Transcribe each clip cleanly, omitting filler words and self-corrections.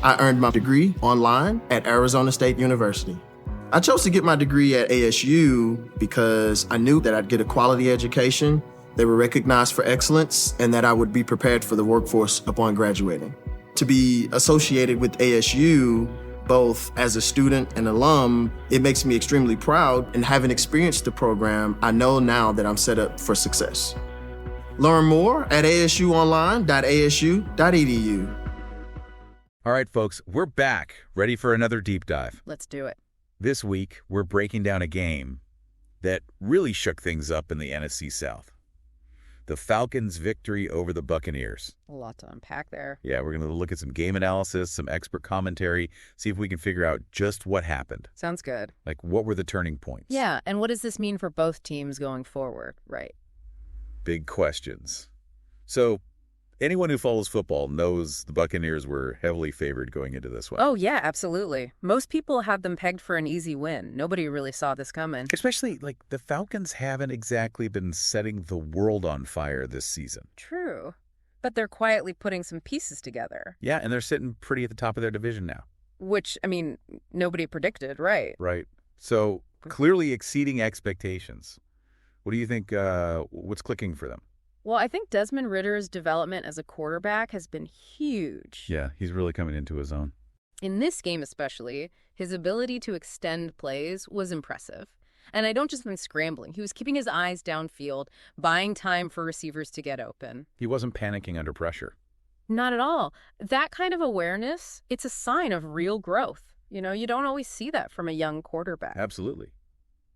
I earned my degree online at Arizona State University. I chose to get my degree at ASU because I knew that I'd get a quality education, they were recognized for excellence, and that I would be prepared for the workforce upon graduating. To be associated with ASU, both as a student and alum, it makes me extremely proud, and having experienced the program, I know now that I'm set up for success. Learn more at asuonline.asu.edu. All right, folks, we're back, ready for another deep dive. Let's do it. This week, we're breaking down a game that really shook things up in the NFC South. The Falcons' victory over the Buccaneers. A lot to unpack there. Yeah, we're going to look at some game analysis, some expert commentary, see if we can figure out just what happened. Sounds good. Like, what were the turning points? Yeah, and what does this mean for both teams going forward, right? Big questions. So, anyone who follows football knows the Buccaneers were heavily favored going into this one. Oh, yeah, absolutely. Most people had them pegged for an easy win. Nobody really saw this coming. Especially, like, the Falcons haven't exactly been setting the world on fire this season. True. But they're quietly putting some pieces together. Yeah, and they're sitting pretty at the top of their division now. Which, I mean, nobody predicted, right? Right. So, clearly exceeding expectations. What do you think, what's clicking for them? Well, I think Desmond Ridder's development as a quarterback has been huge. Yeah, he's really coming into his own. In this game especially, his ability to extend plays was impressive. And I don't just mean scrambling. He was keeping his eyes downfield, buying time for receivers to get open. He wasn't panicking under pressure. Not at all. That kind of awareness, it's a sign of real growth. You know, you don't always see that from a young quarterback. Absolutely.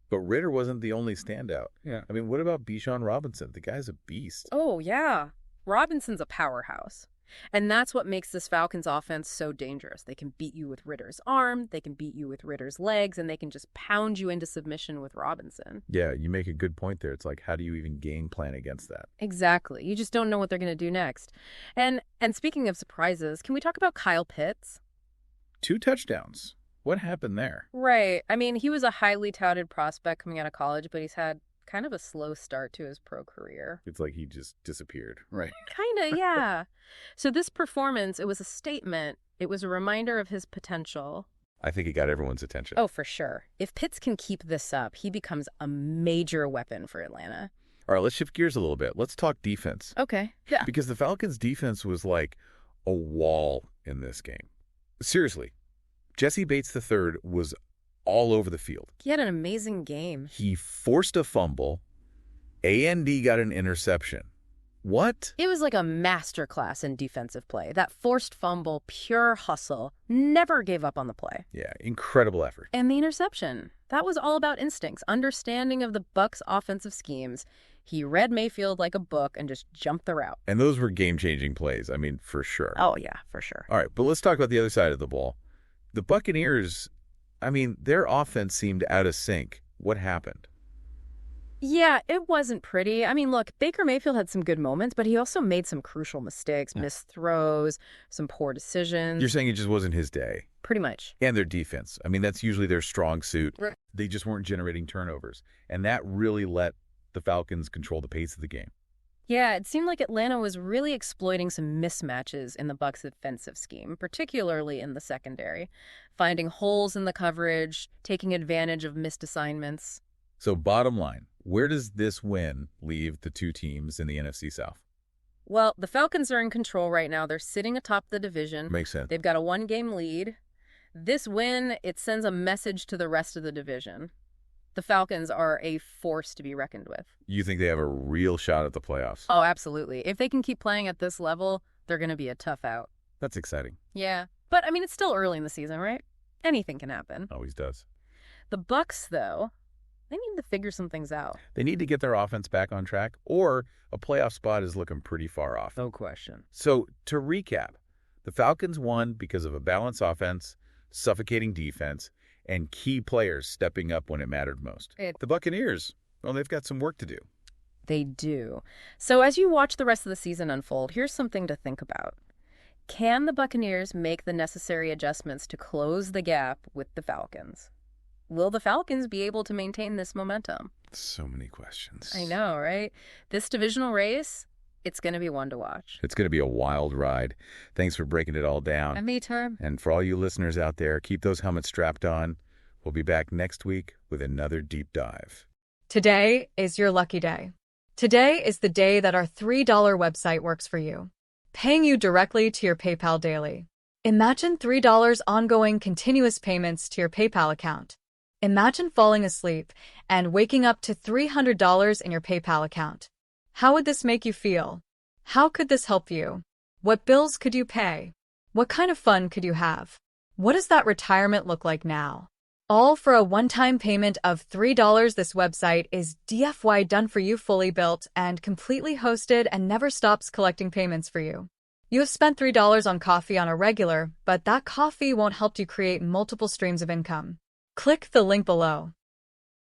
But Ridder wasn't the only standout. Yeah. I mean, what about Bijan Robinson? The guy's a beast. Oh, yeah. Robinson's a powerhouse. And that's what makes this Falcons offense so dangerous. They can beat you with Ridder's arm, they can beat you with Ridder's legs, and they can just pound you into submission with Robinson. Yeah, you make a good point there. It's like, how do you even game plan against that? Exactly. You just don't know what they're going to do next. And speaking of surprises, can we talk about Kyle Pitts? 2 touchdowns. What happened there? Right. I mean, he was a highly touted prospect coming out of college, but he's had kind of a slow start to his pro career. It's like he just disappeared, right? Kind of, yeah. So this performance, it was a statement. It was a reminder of his potential. I think he got everyone's attention. Oh, for sure. If Pitts can keep this up, he becomes a major weapon for Atlanta. All right, let's shift gears a little bit. Let's talk defense. Okay. Yeah. Because the Falcons' defense was like a wall in this game. Seriously. Jesse Bates III was all over the field. He had an amazing game. He forced a fumble. A&D got an interception. What? It was like a masterclass in defensive play. That forced fumble, pure hustle, never gave up on the play. Yeah, incredible effort. And the interception. That was all about instincts, understanding of the Bucs' offensive schemes. He read Mayfield like a book and just jumped the route. And those were game-changing plays, I mean, for sure. Oh, yeah, for sure. All right, but let's talk about the other side of the ball. The Buccaneers, I mean, their offense seemed out of sync. What happened? Yeah, it wasn't pretty. I mean, look, Baker Mayfield had some good moments, but he also made some crucial mistakes, missed throws, some poor decisions. You're saying it just wasn't his day? Pretty much. And their defense. I mean, that's usually their strong suit. Right. They just weren't generating turnovers. And that really let the Falcons control the pace of the game. Yeah, it seemed like Atlanta was really exploiting some mismatches in the Bucs' offensive scheme, particularly in the secondary, finding holes in the coverage, taking advantage of missed assignments. So bottom line, where does this win leave the two teams in the NFC South? Well, the Falcons are in control right now. They're sitting atop the division. Makes sense. They've got a 1-game lead. This win, it sends a message to the rest of the division. The Falcons are a force to be reckoned with. You think they have a real shot at the playoffs? Oh, absolutely. If they can keep playing at this level, they're going to be a tough out. That's exciting. Yeah. But, I mean, it's still early in the season, right? Anything can happen. Always does. The Bucs, though, they need to figure some things out. They need to get their offense back on track, or a playoff spot is looking pretty far off. No question. So, to recap, the Falcons won because of a balanced offense, suffocating defense, and key players stepping up when it mattered most. The Buccaneers, well, they've got some work to do. They do. So as you watch the rest of the season unfold, here's something to think about. Can the Buccaneers make the necessary adjustments to close the gap with the Falcons? Will the Falcons be able to maintain this momentum? So many questions. I know, right? This divisional race, It's going to be one to watch. It's going to be a wild ride. Thanks for breaking it all down. Me too. And for all you listeners out there, keep those helmets strapped on. We'll be back next week with another deep dive. Today is your lucky day. Today is the day that our $3 website works for you, paying you directly to your PayPal daily. Imagine $3 ongoing continuous payments to your PayPal account. Imagine falling asleep and waking up to $300 in your PayPal account. How would this make you feel? How could this help you? What bills could you pay? What kind of fun could you have? What does that retirement look like now? All for a one-time payment of $3. This website is DFY done for you, fully built and completely hosted, and never stops collecting payments for you. You have spent $3 on coffee on a regular, but that coffee won't help you create multiple streams of income. Click the link below.